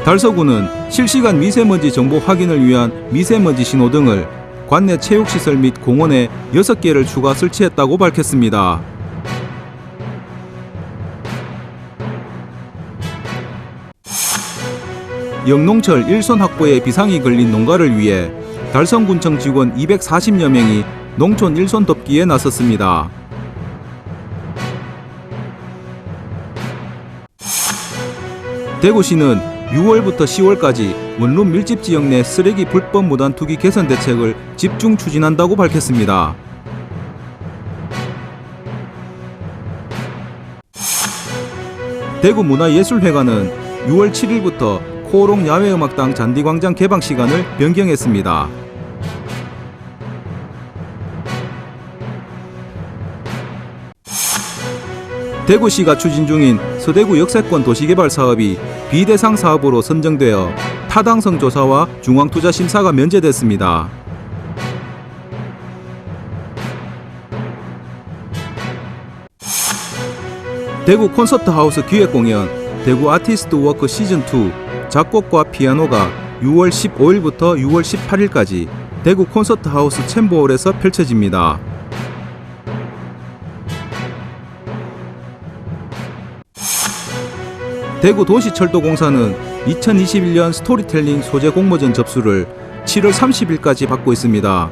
달서구는 실시간 미세먼지 정보 확인을 위한 미세먼지 신호등을 관내 체육시설 및 공원에 6개를 추가 설치했다고 밝혔습니다. 영농철 일손 확보에 비상이 걸린 농가를 위해 달성군청 직원 240여 명이 농촌 일손 돕기에 나섰습니다. 대구시는 6월부터 10월까지 원룸 밀집 지역 내 쓰레기 불법 무단 투기 개선 대책을 집중 추진한다고 밝혔습니다. 대구문화예술회관은 6월 7일부터 코오롱 야외음악당 잔디광장 개방 시간을 변경했습니다. 대구시가 추진 중인 서대구 역세권 도시개발 사업이 비대상 사업으로 선정되어 타당성 조사와 중앙투자 심사가 면제됐습니다. 대구 콘서트하우스 기획공연 대구 아티스트 워크 시즌2 작곡과 피아노가 6월 15일부터 6월 18일까지 대구 콘서트하우스 챔버홀에서 펼쳐집니다. 대구도시철도공사는 2021년 스토리텔링 소재 공모전 접수를 7월 30일까지 받고 있습니다.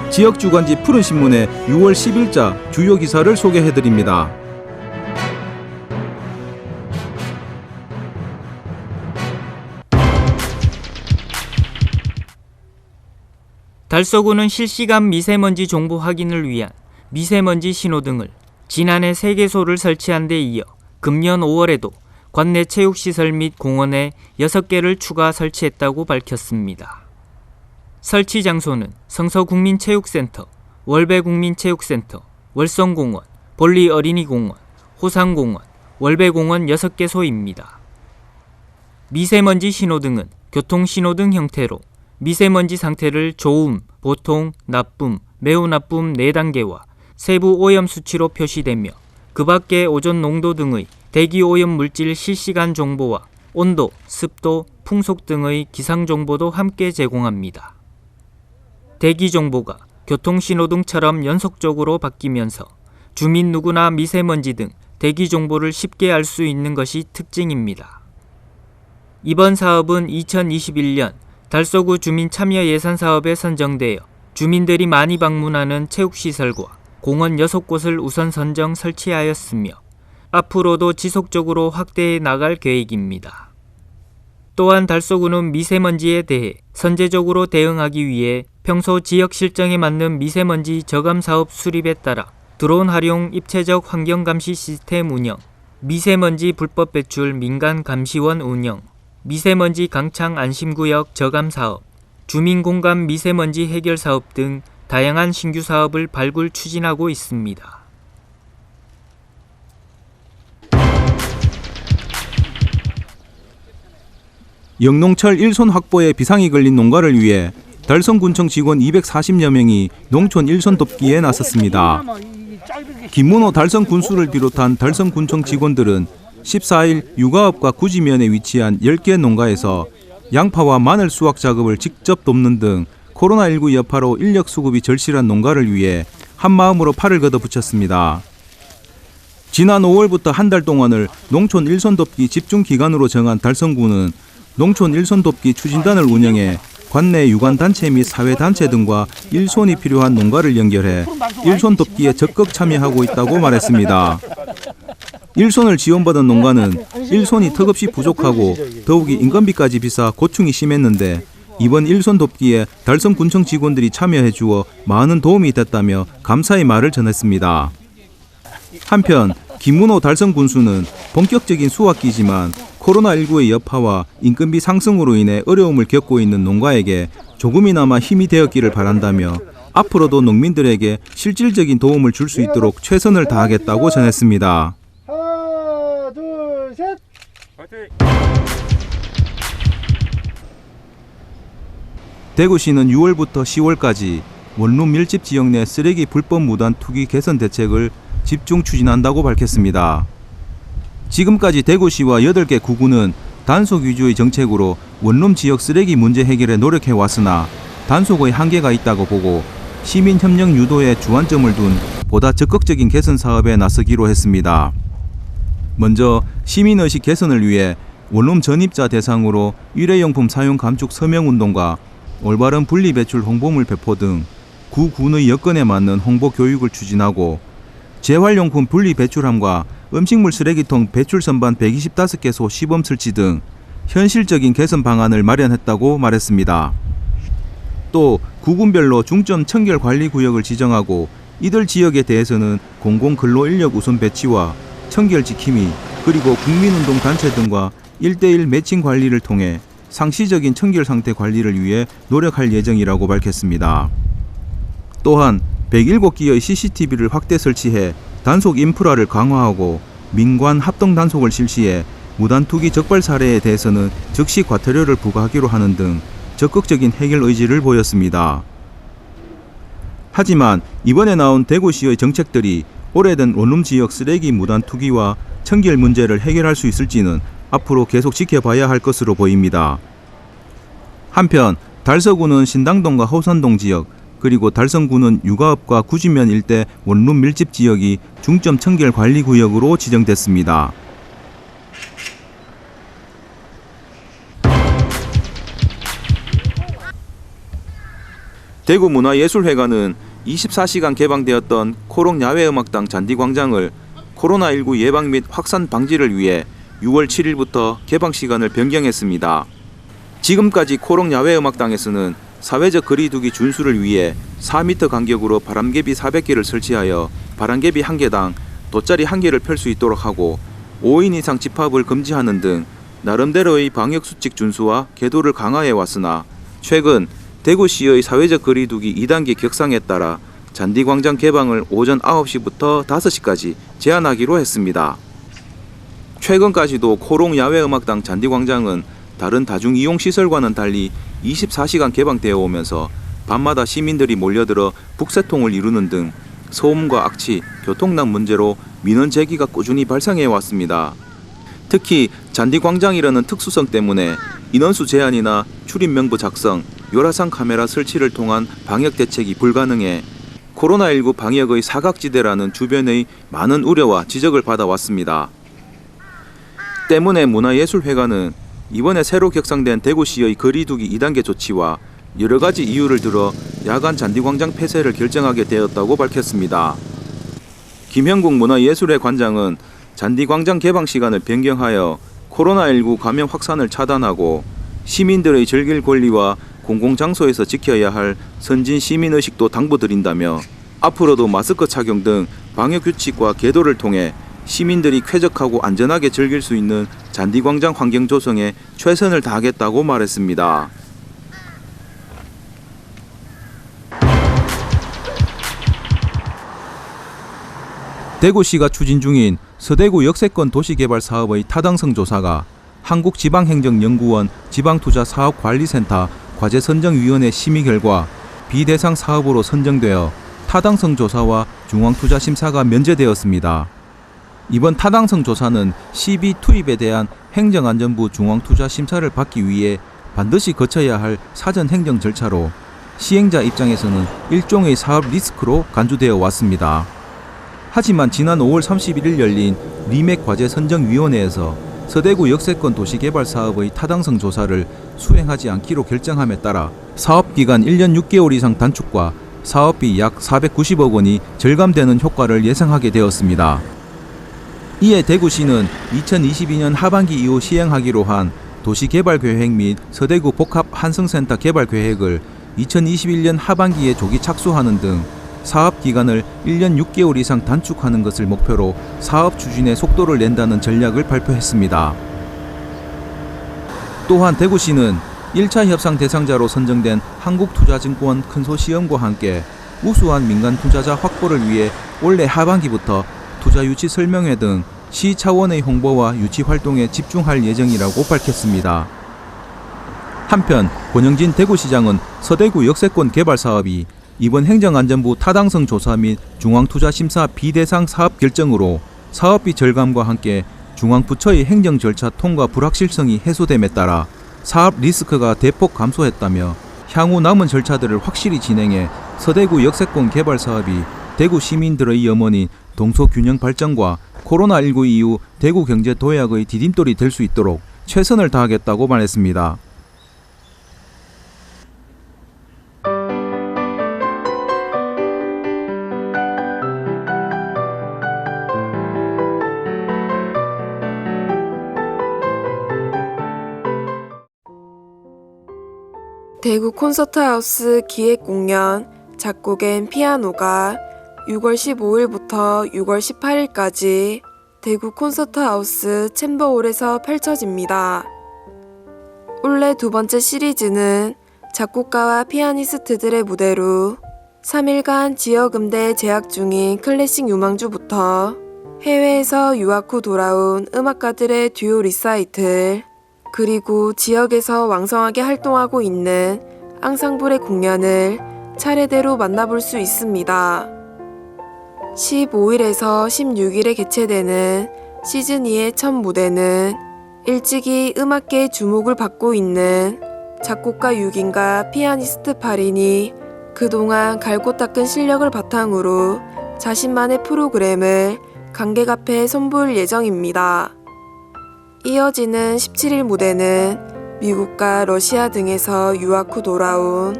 지역주간지 푸른신문의 6월 10일자 주요 기사를 소개해드립니다. 달서구는 실시간 미세먼지 정보 확인을 위한 미세먼지 신호등을 지난해 3개소를 설치한 데 이어 금년 5월에도 관내 체육시설 및 공원에 6개를 추가 설치했다고 밝혔습니다. 설치 장소는 성서국민체육센터, 월배국민체육센터, 월성공원, 볼리어린이공원, 호상공원, 월배공원 6개소입니다. 미세먼지 신호등은 교통신호등 형태로 미세먼지 상태를 좋음, 보통, 나쁨, 매우 나쁨 4단계와 세부 오염 수치로 표시되며 그 밖의 오존 농도 등의 대기 오염 물질 실시간 정보와 온도, 습도, 풍속 등의 기상 정보도 함께 제공합니다. 대기 정보가 교통신호등처럼 연속적으로 바뀌면서 주민 누구나 미세먼지 등 대기 정보를 쉽게 알 수 있는 것이 특징입니다. 이번 사업은 2021년 달서구 주민 참여 예산 사업에 선정되어 주민들이 많이 방문하는 체육시설과 공원 6곳을 우선 선정 설치하였으며 앞으로도 지속적으로 확대해 나갈 계획입니다. 또한 달서구는 미세먼지에 대해 선제적으로 대응하기 위해 평소 지역 실정에 맞는 미세먼지 저감 사업 수립에 따라 드론 활용 입체적 환경감시 시스템 운영, 미세먼지 불법 배출 민간 감시원 운영, 미세먼지 강창 안심구역 저감 사업, 주민공감 미세먼지 해결 사업 등 다양한 신규 사업을 발굴 추진하고 있습니다. 영농철 일손 확보에 비상이 걸린 농가를 위해 달성군청 직원 240여 명이 농촌 일손 돕기에 나섰습니다. 김문호 달성군수를 비롯한 달성군청 직원들은 14일 육아읍과 구지면에 위치한 10개 농가에서 양파와 마늘 수확 작업을 직접 돕는 등 코로나19 여파로 인력 수급이 절실한 농가를 위해 한마음으로 팔을 걷어붙였습니다. 지난 5월부터 한 달 동안을 농촌 일손 돕기 집중 기간으로 정한 달성군은 농촌 일손 돕기 추진단을 운영해 관내 유관단체 및 사회단체 등과 일손이 필요한 농가를 연결해 일손 돕기에 적극 참여하고 있다고 말했습니다. 일손을 지원받은 농가는 일손이 턱없이 부족하고 더욱이 인건비까지 비싸 고충이 심했는데 이번 일손 돕기에 달성군청 직원들이 참여해 주어 많은 도움이 됐다며 감사의 말을 전했습니다. 한편 김문호 달성군수는 본격적인 수확기지만 코로나19의 여파와 인건비 상승으로 인해 어려움을 겪고 있는 농가에게 조금이나마 힘이 되었기를 바란다며 앞으로도 농민들에게 실질적인 도움을 줄 수 있도록 최선을 다하겠다고 전했습니다. 둘, 셋. 대구시는 6월부터 10월까지 원룸 밀집 지역 내 쓰레기 불법 무단 투기 개선 대책을 집중 추진한다고 밝혔습니다. 지금까지 대구시와 8개 구군은 단속 위주의 정책으로 원룸 지역 쓰레기 문제 해결에 노력해 왔으나 단속의 한계가 있다고 보고 시민 협력 유도에 주안점을 둔 보다 적극적인 개선 사업에 나서기로 했습니다. 먼저 시민의식 개선을 위해 원룸 전입자 대상으로 일회용품 사용 감축 서명 운동과 올바른 분리배출 홍보물 배포 등 구군의 여건에 맞는 홍보 교육을 추진하고 재활용품 분리배출함과 음식물 쓰레기통 배출 선반 125개소 시범 설치 등 현실적인 개선 방안을 마련했다고 말했습니다. 또 구군별로 중점 청결 관리 구역을 지정하고 이들 지역에 대해서는 공공근로인력 우선 배치와 청결 지킴이 그리고 국민운동 단체 등과 1대1 매칭 관리를 통해 상시적인 청결 상태 관리를 위해 노력할 예정이라고 밝혔습니다. 또한 107기의 CCTV를 확대 설치해 단속 인프라를 강화하고 민관 합동 단속을 실시해 무단 투기 적발 사례에 대해서는 즉시 과태료를 부과하기로 하는 등 적극적인 해결 의지를 보였습니다. 하지만 이번에 나온 대구시의 정책들이 오래된 원룸 지역 쓰레기 무단 투기와 청결 문제를 해결할 수 있을지는 앞으로 계속 지켜봐야 할 것으로 보입니다. 한편 달서구는 신당동과 호산동 지역 그리고 달성구는 육아읍과 구지면 일대 원룸 밀집 지역이 중점 청결 관리 구역으로 지정됐습니다. 대구문화예술회관은 24시간 개방되었던 코롱 야외음악당 잔디광장을 코로나19 예방 및 확산 방지를 위해 6월 7일부터 개방 시간을 변경했습니다. 지금까지 코롱 야외음악당에서는 사회적 거리두기 준수를 위해 4m 간격으로 바람개비 400개를 설치하여 바람개비 1개당 돗자리 1개를 펼 수 있도록 하고 5인 이상 집합을 금지하는 등 나름대로의 방역수칙 준수와 계도를 강화해 왔으나 최근 대구시의 사회적 거리두기 2단계 격상에 따라 잔디광장 개방을 오전 9시부터 5시까지 제한하기로 했습니다. 최근까지도 코롱 야외음악당 잔디광장은 다른 다중이용시설과는 달리 24시간 개방되어 오면서 밤마다 시민들이 몰려들어 북새통을 이루는 등 소음과 악취, 교통난 문제로 민원 제기가 꾸준히 발생해 왔습니다. 특히 잔디광장이라는 특수성 때문에 인원수 제한이나 출입 명부 작성, 요라상 카메라 설치를 통한 방역 대책이 불가능해 코로나19 방역의 사각지대라는 주변의 많은 우려와 지적을 받아왔습니다. 때문에 문화예술회관은 이번에 새로 격상된 대구시의 거리두기 2단계 조치와 여러 가지 이유를 들어 야간 잔디광장 폐쇄를 결정하게 되었다고 밝혔습니다. 김형국 문화예술회 관장은 잔디광장 개방 시간을 변경하여 코로나19 감염 확산을 차단하고 시민들의 즐길 권리와 공공장소에서 지켜야 할 선진 시민의식도 당부드린다며 앞으로도 마스크 착용 등 방역규칙과 계도를 통해 시민들이 쾌적하고 안전하게 즐길 수 있는 잔디광장 환경 조성에 최선을 다하겠다고 말했습니다. 대구시가 추진 중인 서대구 역세권 도시개발 사업의 타당성 조사가 한국지방행정연구원 지방투자사업관리센터 과제선정위원회 심의 결과 비대상 사업으로 선정되어 타당성 조사와 중앙투자심사가 면제되었습니다. 이번 타당성 조사는 시비 투입에 대한 행정안전부 중앙투자심사를 받기 위해 반드시 거쳐야 할 사전 행정 절차로 시행자 입장에서는 일종의 사업 리스크로 간주되어 왔습니다. 하지만 지난 5월 31일 열린 리맥 과제선정위원회에서 서대구 역세권 도시개발 사업의 타당성 조사를 수행하지 않기로 결정함에 따라 사업기간 1년 6개월 이상 단축과 사업비 약 490억 원이 절감되는 효과를 예상하게 되었습니다. 이에 대구시는 2022년 하반기 이후 시행하기로 한 도시개발계획 및 서대구 복합 한성센터 개발계획을 2021년 하반기에 조기 착수하는 등 사업기간을 1년 6개월 이상 단축하는 것을 목표로 사업 추진에 속도를 낸다는 전략을 발표했습니다. 또한 대구시는 1차 협상 대상자로 선정된 한국투자증권 컨소시엄과 함께 우수한 민간 투자자 확보를 위해 올해 하반기부터 투자유치 설명회 등 시 차원의 홍보와 유치 활동에 집중할 예정이라고 밝혔습니다. 한편 권영진 대구시장은 서대구 역세권 개발 사업이 이번 행정안전부 타당성 조사 및 중앙투자심사 비대상 사업 결정으로 사업비 절감과 함께 중앙부처의 행정 절차 통과 불확실성이 해소됨에 따라 사업 리스크가 대폭 감소했다며 향후 남은 절차들을 확실히 진행해 서대구 역세권 개발 사업이 대구 시민들의 염원인 동서균형 발전과 코로나19 이후 대구 경제 도약의 디딤돌이 될 수 있도록 최선을 다하겠다고 말했습니다. 대구 콘서트하우스 기획공연 작곡 앤 피아노가 6월 15일부터 6월 18일까지 대구 콘서트하우스 챔버홀에서 펼쳐집니다. 올해 두 번째 시리즈는 작곡가와 피아니스트들의 무대로 3일간 지역음대 재학 중인 클래식 유망주부터 해외에서 유학 후 돌아온 음악가들의 듀오 리사이틀, 그리고 지역에서 왕성하게 활동하고 있는 앙상블의 공연을 차례대로 만나볼 수 있습니다. 15일에서 16일에 개최되는 시즌2의 첫 무대는 일찍이 음악계의 주목을 받고 있는 작곡가 6인과 피아니스트 8인이 그동안 갈고 닦은 실력을 바탕으로 자신만의 프로그램을 관객 앞에 선보일 예정입니다. 이어지는 17일 무대는 미국과 러시아 등에서 유학 후 돌아온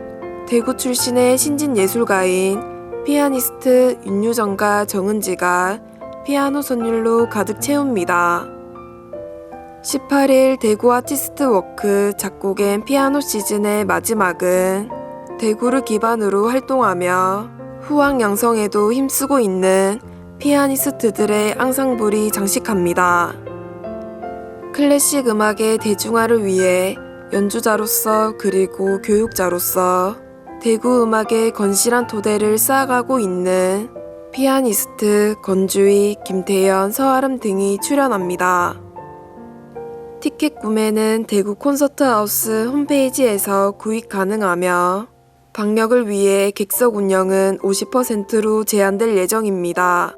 대구 출신의 신진예술가인 피아니스트 윤유정과 정은지가 피아노 선율로 가득 채웁니다. 18일 대구 아티스트 워크 작곡 앤 피아노 시즌의 마지막은 대구를 기반으로 활동하며 후학 양성에도 힘쓰고 있는 피아니스트들의 앙상블이 장식합니다. 클래식 음악의 대중화를 위해 연주자로서 그리고 교육자로서 대구 음악의 건실한 토대를 쌓아가고 있는 피아니스트 권주희, 김태연, 서아름 등이 출연합니다. 티켓 구매는 대구 콘서트하우스 홈페이지에서 구입 가능하며 방역을 위해 객석 운영은 50%로 제한될 예정입니다.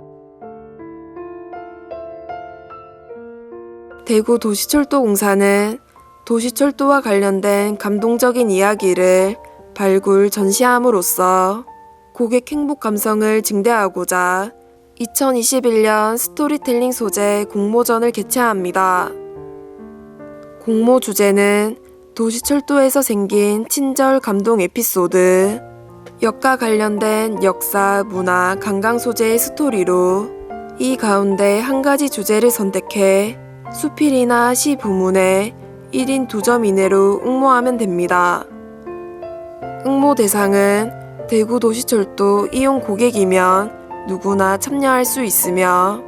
대구 도시철도공사는 도시철도와 관련된 감동적인 이야기를 발굴, 전시함으로써 고객 행복 감성을 증대하고자 2021년 스토리텔링 소재 공모전을 개최합니다. 공모 주제는 도시철도에서 생긴 친절 감동 에피소드, 역과 관련된 역사, 문화, 관광 소재의 스토리로 이 가운데 한 가지 주제를 선택해 수필이나 시 부문에 1인 2점 이내로 응모하면 됩니다. 응모 대상은 대구 도시철도 이용 고객이면 누구나 참여할 수 있으며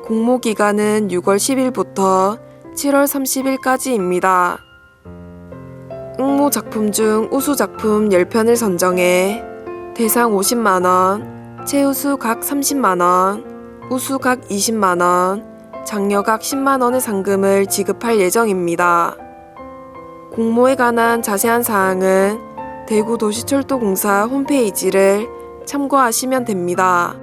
공모 기간은 6월 10일부터 7월 30일까지입니다. 응모 작품 중 우수 작품 10편을 선정해 대상 50만원, 최우수 각 30만원, 우수 각 20만원, 장려 각 10만원의 상금을 지급할 예정입니다. 공모에 관한 자세한 사항은 대구도시철도공사 홈페이지를 참고하시면 됩니다.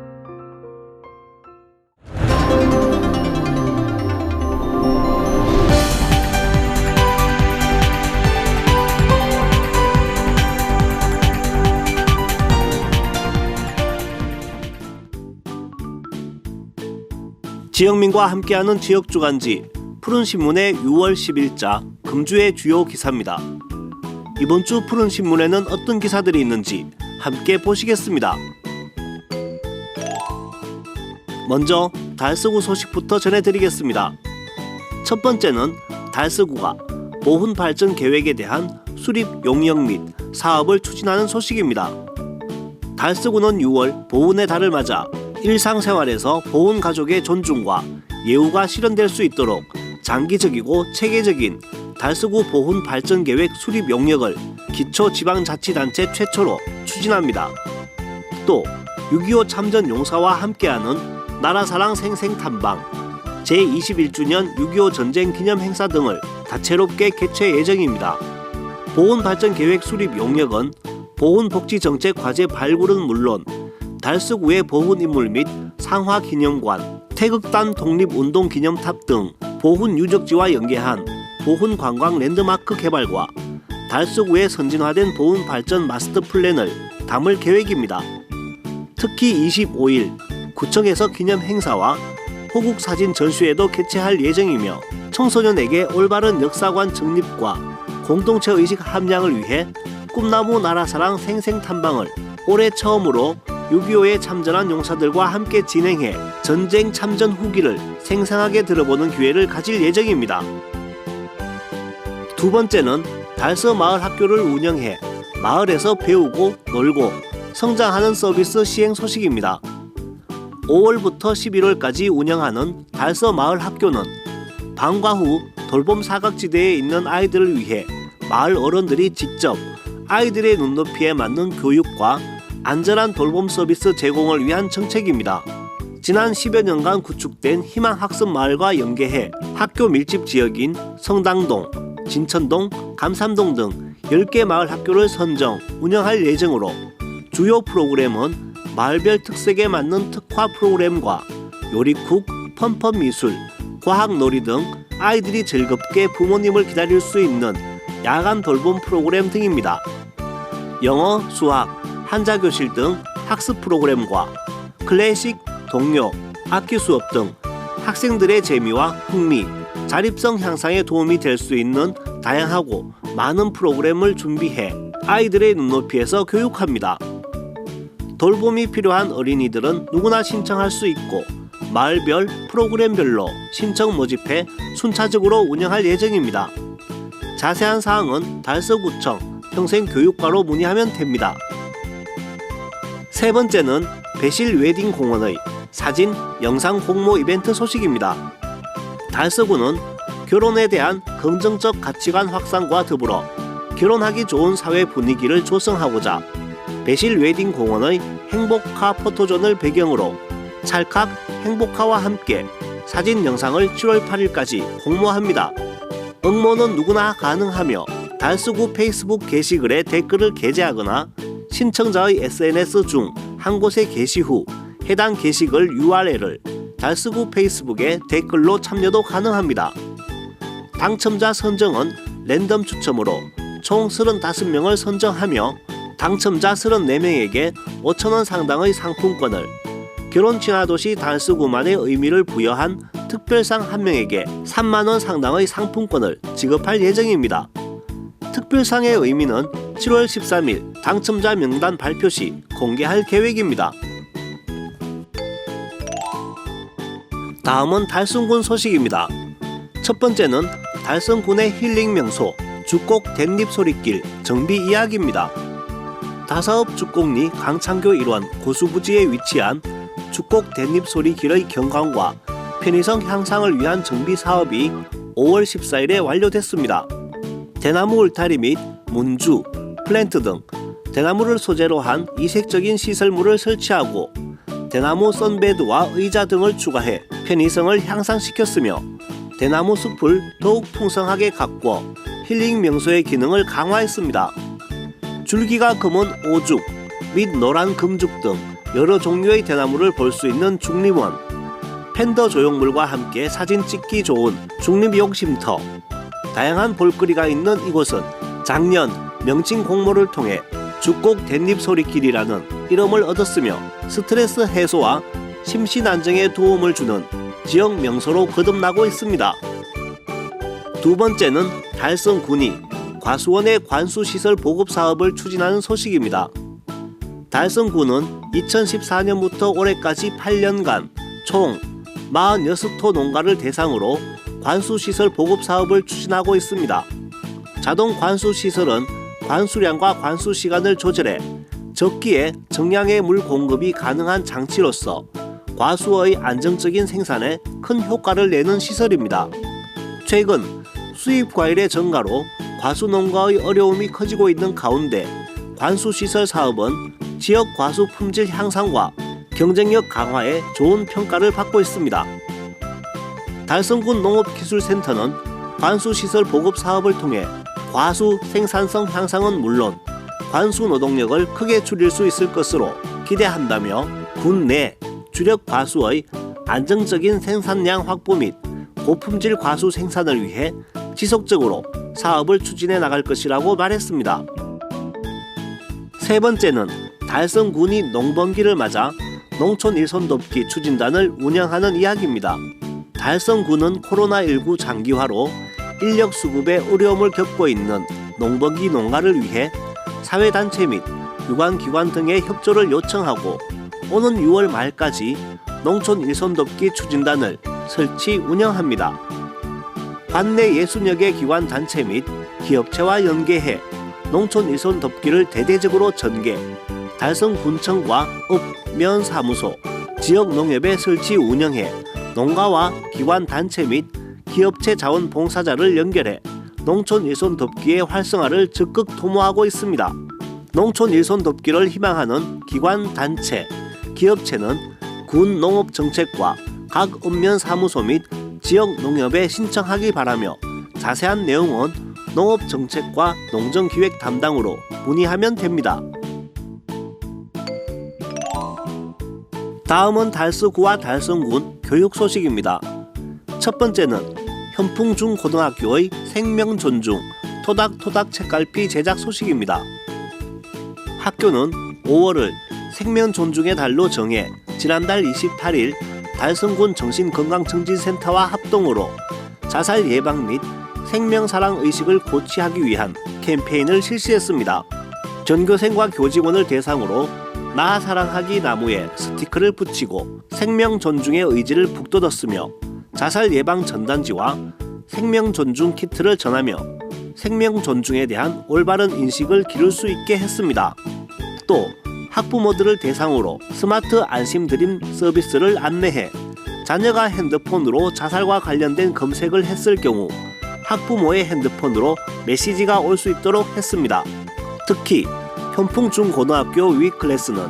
지역민과 함께하는 지역주간지 푸른신문의 6월 10일자 금주의 주요 기사입니다. 이번 주 푸른신문에는 어떤 기사들이 있는지 함께 보시겠습니다. 먼저 달서구 소식부터 전해드리겠습니다. 첫 번째는 달서구가 보훈 발전 계획에 대한 수립 용역 및 사업을 추진하는 소식입니다. 달서구는 6월 보훈의 달을 맞아 일상생활에서 보훈 가족의 존중과 예우가 실현될 수 있도록 장기적이고 체계적인 달서구 보훈 발전 계획 수립 용역을 기초지방자치단체 최초로 추진합니다. 또 6.25 참전 용사와 함께하는 나라사랑 생생탐방, 제21주년 6.25 전쟁 기념 행사 등을 다채롭게 개최 예정입니다. 보훈발전계획 수립 용역은 보훈복지정책 과제 발굴은 물론 달서구의 보훈인물 및 상화기념관, 태극단 독립운동기념탑 등 보훈유적지와 연계한 보훈관광 랜드마크 개발과 달서구의 선진화된 보훈발전 마스터 플랜을 담을 계획입니다. 특히 25일 구청에서 기념 행사와 호국사진 전시회도 개최할 예정이며 청소년에게 올바른 역사관 정립과 공동체 의식 함양을 위해 꿈나무 나라사랑 생생탐방을 올해 처음으로 6.25에 참전한 용사들과 함께 진행해 전쟁 참전 후기를 생생하게 들어보는 기회를 가질 예정입니다. 두 번째는 달서 마을 학교를 운영해 마을에서 배우고 놀고 성장하는 서비스 시행 소식입니다. 5월부터 11월까지 운영하는 달서 마을 학교는 방과 후 돌봄 사각지대에 있는 아이들을 위해 마을 어른들이 직접 아이들의 눈높이에 맞는 교육과 안전한 돌봄 서비스 제공을 위한 정책입니다. 지난 10여 년간 구축된 희망학습마을과 연계해 학교 밀집 지역인 성당동, 진천동, 감삼동 등 10개 마을 학교를 선정, 운영할 예정으로 주요 프로그램은 마을별 특색에 맞는 특화 프로그램과 요리쿡, 펀펀미술, 과학놀이 등 아이들이 즐겁게 부모님을 기다릴 수 있는 야간 돌봄 프로그램 등입니다. 영어, 수학, 한자교실 등 학습 프로그램과 클래식, 동요, 악기 수업 등 학생들의 재미와 흥미, 자립성 향상에 도움이 될 수 있는 다양하고 많은 프로그램을 준비해 아이들의 눈높이에서 교육합니다. 돌봄이 필요한 어린이들은 누구나 신청할 수 있고 마을별 프로그램별로 신청 모집해 순차적으로 운영할 예정입니다. 자세한 사항은 달서구청 평생교육과로 문의하면 됩니다. 세 번째는 배실 웨딩공원의 사진, 영상 홍보 이벤트 소식입니다. 달서구는 결혼에 대한 긍정적 가치관 확산과 더불어 결혼하기 좋은 사회 분위기를 조성하고자 배실 웨딩공원의 행복카 포토존을 배경으로 찰칵 행복카와 함께 사진 영상을 7월 8일까지 공모합니다. 응모는 누구나 가능하며 달서구 페이스북 게시글에 댓글을 게재하거나 신청자의 SNS 중 한 곳에 게시 후 해당 게시글 URL을 달서구 페이스북에 댓글로 참여도 가능합니다. 당첨자 선정은 랜덤 추첨으로 총 35명을 선정하며 당첨자 34명에게 5,000원 상당의 상품권을, 결혼 친화도시 달서구만의 의미를 부여한 특별상 1명에게 3만원 상당의 상품권을 지급할 예정입니다. 특별상의 의미는 7월 13일 당첨자 명단 발표 시 공개할 계획입니다. 다음은 달성군 소식입니다. 첫 번째는 달성군의 힐링 명소 죽곡 댄립소리길 정비 이야기입니다. 다사업 죽곡리 강창교 일원 고수부지에 위치한 죽곡 댄립소리길의 경관과 편의성 향상을 위한 정비 사업이 5월 14일에 완료됐습니다. 대나무 울타리 및 문주, 플랜트 등 대나무를 소재로 한 이색적인 시설물을 설치하고 대나무 선베드와 의자 등을 추가해 편의성을 향상시켰으며 대나무 숲을 더욱 풍성하게 가꾸어 힐링 명소의 기능을 강화했습니다. 줄기가 검은 오죽 및 노란 금죽 등 여러 종류의 대나무를 볼 수 있는 중림원, 팬더 조형물과 함께 사진 찍기 좋은 중림용 쉼터, 다양한 볼거리가 있는 이곳은 작년 명칭 공모를 통해 죽곡 댄립소리길이라는 이름을 얻었으며 스트레스 해소와 심신 안정에 도움을 주는 지역 명소로 거듭나고 있습니다. 두 번째는 달성군이 과수원의 관수시설 보급 사업을 추진하는 소식입니다. 달성군은 2014년부터 올해까지 8년간 총 46호 농가를 대상으로 관수시설 보급 사업을 추진하고 있습니다. 자동 관수시설은 관수량과 관수시간을 조절해 적기에 정량의 물 공급이 가능한 장치로서 과수의 안정적인 생산에 큰 효과를 내는 시설입니다. 최근 수입 과일의 증가로 과수 농가의 어려움이 커지고 있는 가운데 관수시설 사업은 지역 과수 품질 향상과 경쟁력 강화에 좋은 평가를 받고 있습니다. 달성군 농업기술센터는 관수시설 보급 사업을 통해 과수 생산성 향상은 물론 관수 노동력을 크게 줄일 수 있을 것으로 기대한다며 군 내 주력 과수의 안정적인 생산량 확보 및 고품질 과수 생산을 위해 지속적으로 사업을 추진해 나갈 것이라고 말했습니다. 세 번째는 달성군이 농번기를 맞아 농촌 일손 돕기 추진단을 운영하는 이야기입니다. 달성군은 코로나19 장기화로 인력 수급에 어려움을 겪고 있는 농번기 농가를 위해 사회단체 및 유관기관 등의 협조를 요청하고 오는 6월 말까지 농촌 일손 돕기 추진단을 설치 운영합니다. 관내 60여 개 기관 단체 및 기업체와 연계해 농촌 일손 돕기를 대대적으로 전개, 달성군청과 업, 면 사무소, 지역 농협에 설치 운영해 농가와 기관 단체 및 기업체 자원 봉사자를 연결해 농촌 일손 돕기의 활성화를 적극 도모하고 있습니다. 농촌 일손 돕기를 희망하는 기관 단체, 기업체는 군 농업정책과 각 읍면 사무소 및 지역 농협에 신청하기 바라며 자세한 내용은 농업정책과 농정기획 담당으로 문의하면 됩니다. 다음은 달서구와 달성군 교육 소식입니다. 첫 번째는 현풍중고등학교의 생명존중 토닥토닥 책갈피 제작 소식입니다. 학교는 5월을 생명존중의 달로 정해 지난달 28일 달성군 정신건강증진센터와 합동으로 자살 예방 및 생명사랑 의식을 고취하기 위한 캠페인을 실시했습니다. 전교생과 교직원을 대상으로 나 사랑하기 나무에 스티커를 붙이고 생명 존중의 의지를 북돋았으며 자살 예방 전단지와 생명 존중 키트를 전하며 생명 존중에 대한 올바른 인식을 기를 수 있게 했습니다. 또 학부모들을 대상으로 스마트 안심 드림 서비스를 안내해 자녀가 핸드폰으로 자살과 관련된 검색을 했을 경우 학부모의 핸드폰으로 메시지가 올 수 있도록 했습니다. 특히 현풍중고등학교 위클래스는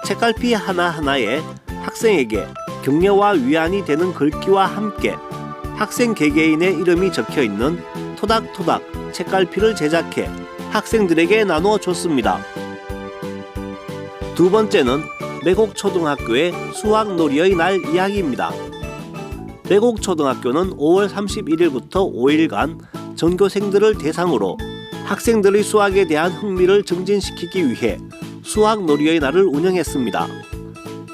책갈피 하나하나에 학생에게 격려와 위안이 되는 글귀와 함께 학생 개개인의 이름이 적혀있는 토닥토닥 책갈피를 제작해 학생들에게 나누어 줬습니다. 두 번째는 매곡초등학교의 수학놀이의 날 이야기입니다. 매곡초등학교는 5월 31일부터 5일간 전교생들을 대상으로 학생들의 수학에 대한 흥미를 증진시키기 위해 수학놀이의 날을 운영했습니다.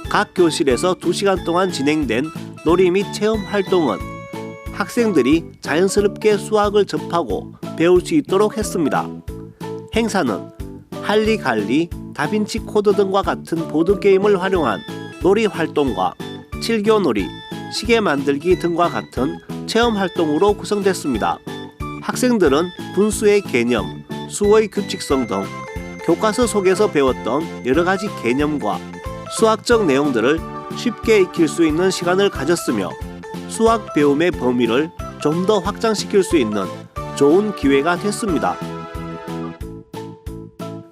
각 교실에서 2시간 동안 진행된 놀이 및 체험 활동은 학생들이 자연스럽게 수학을 접하고 배울 수 있도록 했습니다. 행사는 할리갈리, 다빈치 코드 등과 같은 보드게임을 활용한 놀이 활동과 칠교놀이, 시계 만들기 등과 같은 체험 활동으로 구성됐습니다. 학생들은 분수의 개념, 수의 규칙성 등 교과서 속에서 배웠던 여러가지 개념과 수학적 내용들을 쉽게 익힐 수 있는 시간을 가졌으며 수학 배움의 범위를 좀 더 확장시킬 수 있는 좋은 기회가 됐습니다.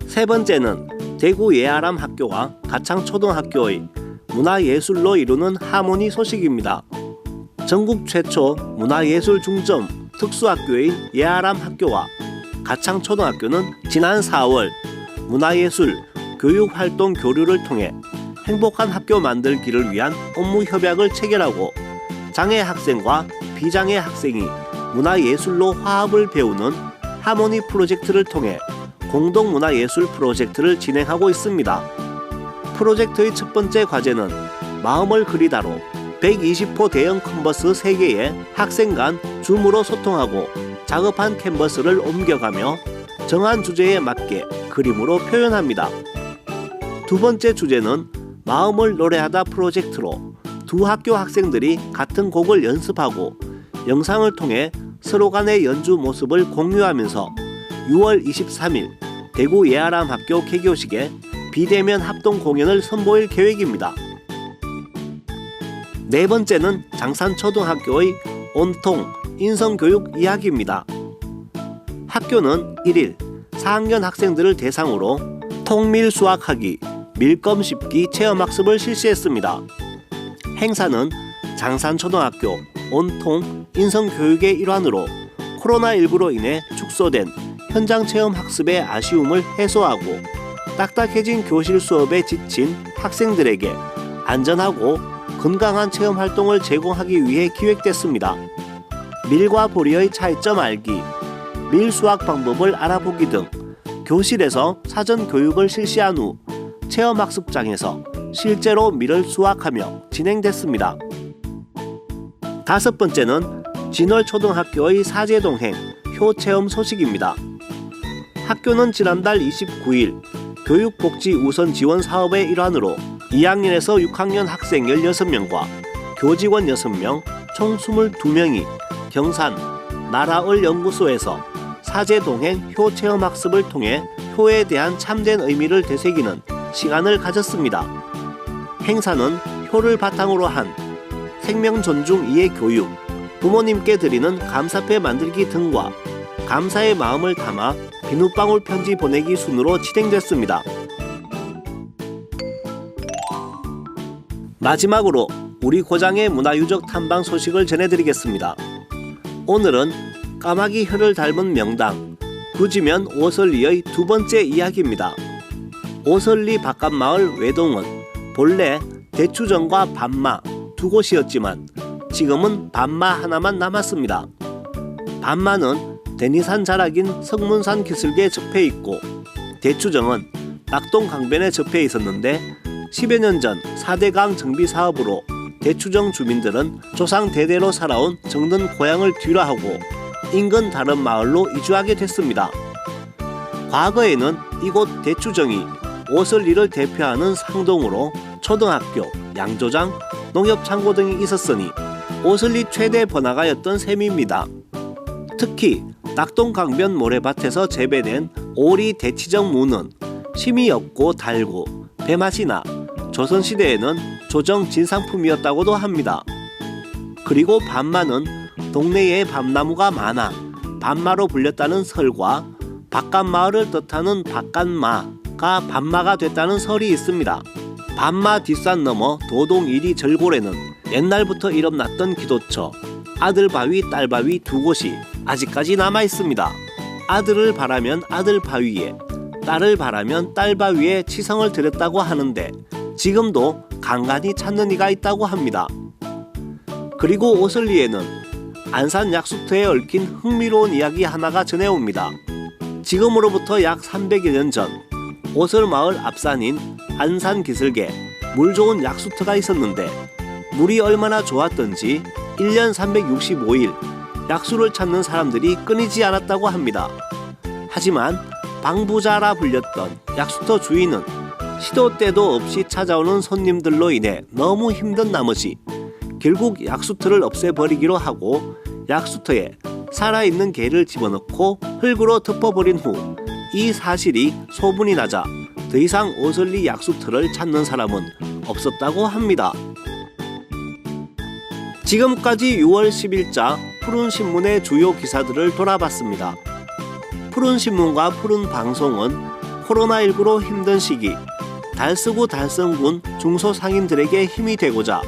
세 번째는 대구 예아람 학교와 가창초등학교의 문화예술로 이루는 하모니 소식입니다. 전국 최초 문화예술 중점 특수학교인 예아람 학교와 가창초등학교는 지난 4월 문화예술 교육활동 교류를 통해 행복한 학교 만들기를 위한 업무 협약을 체결하고 장애 학생과 비장애 학생이 문화예술로 화합을 배우는 하모니 프로젝트를 통해 공동문화예술 프로젝트를 진행하고 있습니다. 프로젝트의 첫 번째 과제는 마음을 그리다로 120호 대형 캔버스 3개에 학생 간 줌으로 소통하고 작업한 캔버스를 옮겨가며 정한 주제에 맞게 그림으로 표현합니다. 두 번째 주제는 마음을 노래하다 프로젝트로 두 학교 학생들이 같은 곡을 연습하고 영상을 통해 서로 간의 연주 모습을 공유하면서 6월 23일 대구 예아람 학교 개교식에 비대면 합동 공연을 선보일 계획입니다. 네 번째는 장산초등학교의 온통 인성교육 이야기입니다. 학교는 1일 4학년 학생들을 대상으로 통밀 수학하기, 밀검 씹기 체험학습을 실시했습니다. 행사는 장산초등학교, 온통 인성교육의 일환으로 코로나19로 인해 축소된 현장 체험 학습의 아쉬움을 해소하고 딱딱해진 교실 수업에 지친 학생들에게 안전하고 건강한 체험 활동을 제공하기 위해 기획됐습니다. 밀과 보리의 차이점 알기, 밀 수확 방법을 알아보기 등 교실에서 사전 교육을 실시한 후 체험학습장에서 실제로 밀을 수확하며 진행됐습니다. 다섯 번째는 진월초등학교의 사제동행 효체험 소식입니다. 학교는 지난달 29일 교육복지 우선 지원 사업의 일환으로 2학년에서 6학년 학생 16명과 교직원 6명, 총 22명이 경산 나라을 연구소에서 사제동행 효체험학습을 통해 효에 대한 참된 의미를 되새기는 시간을 가졌습니다. 행사는 효를 바탕으로 한 생명 존중 이해 교육, 부모님께 드리는 감사패 만들기 등과 감사의 마음을 담아 비눗방울 편지 보내기 순으로 진행됐습니다. 마지막으로 우리 고장의 문화유적 탐방 소식을 전해드리겠습니다. 오늘은 까마귀 혀를 닮은 명당 구지면 오설리의 두 번째 이야기입니다. 오설리 바깥마을 외동은 본래 대추정과 반마 두 곳이었지만 지금은 반마 하나만 남았습니다. 반마는 대니산 자락인 성문산 기슭에 접해 있고 대추정은 낙동 강변에 접해 있었는데 10여 년 전 4대강 정비 사업으로 대추정 주민들은 조상 대대로 살아온 정든 고향을 뒤로하고 인근 다른 마을로 이주하게 됐습니다. 과거에는 이곳 대추정이 오설리를 대표하는 상동으로 초등학교, 양조장, 농협창고 등이 있었으니 오설리 최대 번화가였던 셈입니다. 특히 낙동강변 모래밭에서 재배된 오리 대치정 무는 심이 없고 달고 배맛이 나 조선시대에는 조정 진상품이었다고도 합니다. 그리고 반마는 동네에 밤나무가 많아 반마로 불렸다는 설과 바깥마을을 뜻하는 바깥마가 반마가 됐다는 설이 있습니다. 반마 뒷산 너머 도동 1리 절골에는 옛날부터 일어났던 기도처 아들바위 딸바위 두 곳이 아직까지 남아 있습니다. 아들을 바라면 아들바위에, 딸을 바라면 딸바위에 치성을 드렸다고 하는데 지금도 간간히 찾는 이가 있다고 합니다. 그리고 오설리에는 안산 약수터에 얽힌 흥미로운 이야기 하나가 전해옵니다. 지금으로부터 약 300여 년 전 오설마을 앞산인 안산 기슭에 물 좋은 약수터가 있었는데 물이 얼마나 좋았던지 1년 365일 약수를 찾는 사람들이 끊이지 않았다고 합니다. 하지만 방부자라 불렸던 약수터 주인은 시도 때도 없이 찾아오는 손님들로 인해 너무 힘든 나머지 결국 약수터를 없애버리기로 하고 약수터에 살아있는 개를 집어넣고 흙으로 덮어버린 후 이 사실이 소문이 나자 더 이상 오설리 약수터를 찾는 사람은 없었다고 합니다. 지금까지 6월 10일자 푸른신문의 주요 기사들을 돌아봤습니다. 푸른신문과 푸른방송은 코로나19로 힘든 시기 달서구 달성군 중소상인들에게 힘이 되고자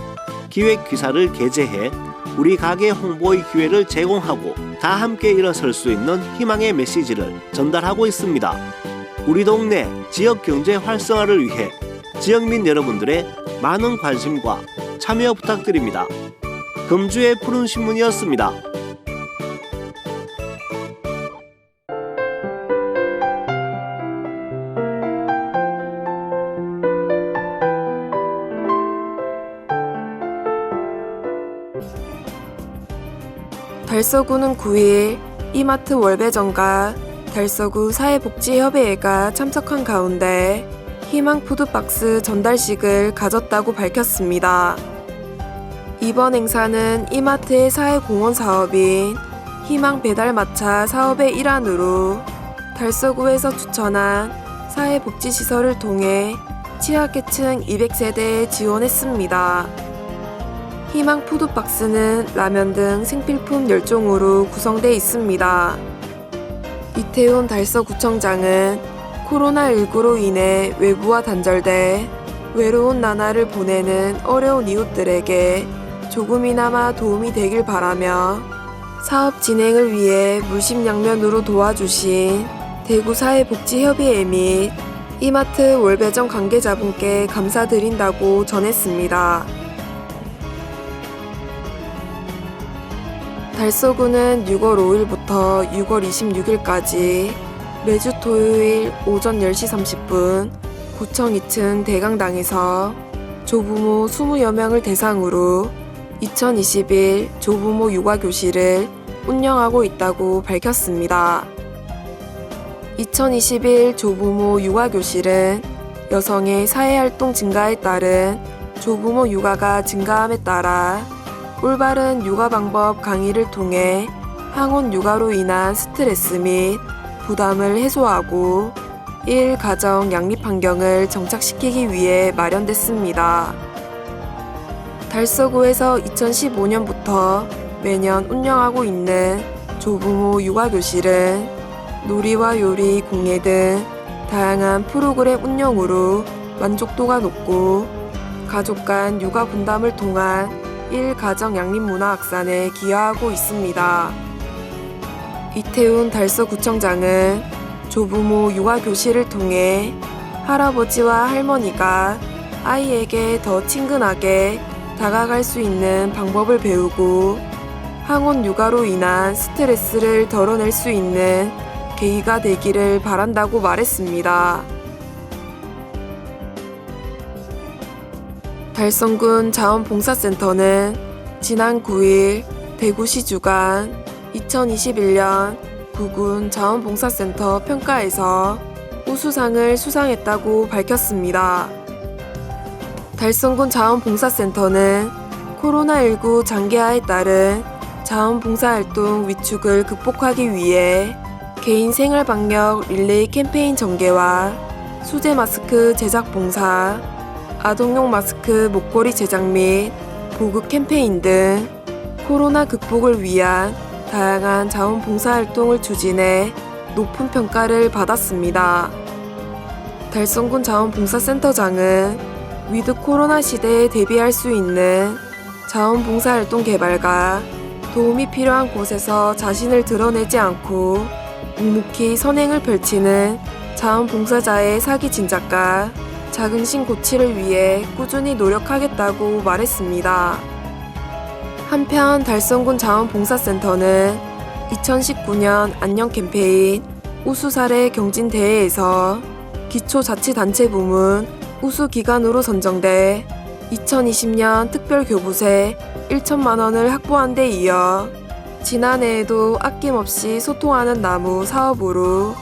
기획기사를 게재해 우리 가게 홍보의 기회를 제공하고 다 함께 일어설 수 있는 희망의 메시지를 전달하고 있습니다. 우리 동네 지역경제 활성화를 위해 지역민 여러분들의 많은 관심과 참여 부탁드립니다. 금주의 푸른신문이었습니다. 달서구는 9일 이마트 월배정과 달서구 사회복지협의회가 참석한 가운데 희망 푸드박스 전달식을 가졌다고 밝혔습니다. 이번 행사는 이마트의 사회공헌 사업인 희망 배달마차 사업의 일환으로 달서구에서 추천한 사회복지시설을 통해 취약계층 200세대에 지원했습니다. 희망 푸드박스는 라면 등 생필품 10종으로 구성되어 있습니다. 이태훈 달서구청장은 코로나19로 인해 외부와 단절돼 외로운 나날을 보내는 어려운 이웃들에게 조금이나마 도움이 되길 바라며 사업 진행을 위해 물심양면으로 도와주신 대구사회복지협의회 및 이마트 월배정 관계자분께 감사드린다고 전했습니다. 달서구는 6월 5일부터 6월 26일까지 매주 토요일 오전 10시 30분 구청 2층 대강당에서 조부모 20여 명을 대상으로 2021 조부모 육아교실을 운영하고 있다고 밝혔습니다. 2021 조부모 육아교실은 여성의 사회활동 증가에 따른 조부모 육아가 증가함에 따라 올바른 육아 방법 강의를 통해 항원 육아로 인한 스트레스 및 부담을 해소하고 일가정 양립 환경을 정착시키기 위해 마련됐습니다. 달서구에서 2015년부터 매년 운영하고 있는 조부모 육아교실은 놀이와 요리, 공예 등 다양한 프로그램 운영으로 만족도가 높고 가족 간 육아 분담을 통한 일가정 양립 문화 확산에 기여하고 있습니다. 이태훈 달서구청장은 조부모 육아교실을 통해 할아버지와 할머니가 아이에게 더 친근하게 다가갈 수 있는 방법을 배우고 항원 육아로 인한 스트레스를 덜어낼 수 있는 계기가 되기를 바란다고 말했습니다. 달성군 자원봉사센터는 지난 9일 대구시 주관 2021년 구군 자원봉사센터 평가에서 우수상을 수상했다고 밝혔습니다. 달성군 자원봉사센터는 코로나19 장기화에 따른 자원봉사활동 위축을 극복하기 위해 개인 생활방역 릴레이 캠페인 전개와 수제 마스크 제작 봉사, 아동용 마스크 목걸이 제작 및 보급 캠페인 등 코로나 극복을 위한 다양한 자원봉사활동을 추진해 높은 평가를 받았습니다. 달성군 자원봉사센터장은 위드 코로나 시대에 대비할 수 있는 자원봉사활동 개발과 도움이 필요한 곳에서 자신을 드러내지 않고 묵묵히 선행을 펼치는 자원봉사자의 사기 진작과 자긍심 고취를 위해 꾸준히 노력하겠다고 말했습니다. 한편 달성군 자원봉사센터는 2019년 안녕 캠페인 우수사례 경진대회에서 기초자치단체 부문 우수기관으로 선정돼 2020년 특별교부세 1천만 원을 확보한 데 이어 지난해에도 아낌없이 소통하는 나무 사업으로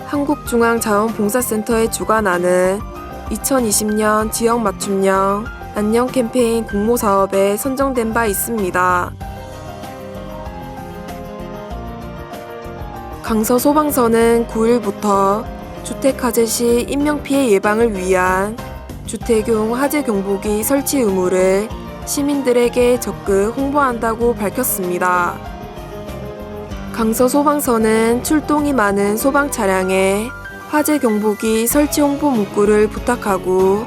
한국중앙자원봉사센터에 주관하는 2020년 지역 맞춤형 안녕 캠페인 공모사업에 선정된 바 있습니다. 강서소방서는 9일부터 주택화재 시 인명피해 예방을 위한 주택용 화재 경보기 설치 의무를 시민들에게 적극 홍보한다고 밝혔습니다. 강서소방서는 출동이 많은 소방 차량에 화재 경보기 설치 홍보 문구를 부탁하고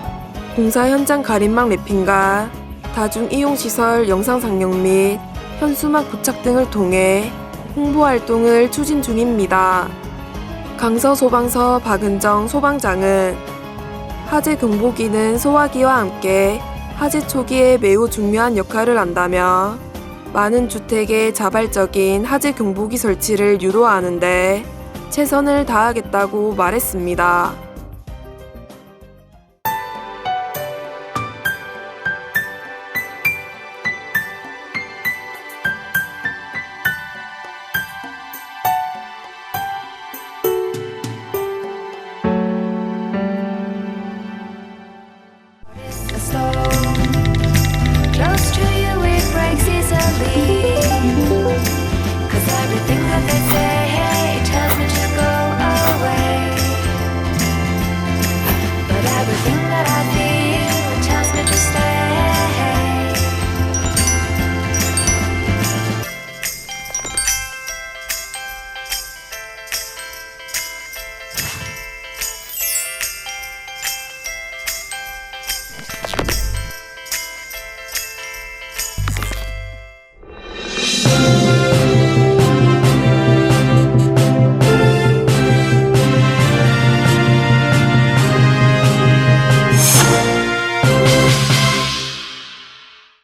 공사 현장 가림막 랩핑과 다중이용시설 영상 상영 및 현수막 부착 등을 통해 홍보 활동을 추진 중입니다. 강서소방서 박은정 소방장은 화재 경보기는 소화기와 함께 화재 초기에 매우 중요한 역할을 한다며 많은 주택의 자발적인 화재 경보기 설치를 유도하는데 최선을 다하겠다고 말했습니다.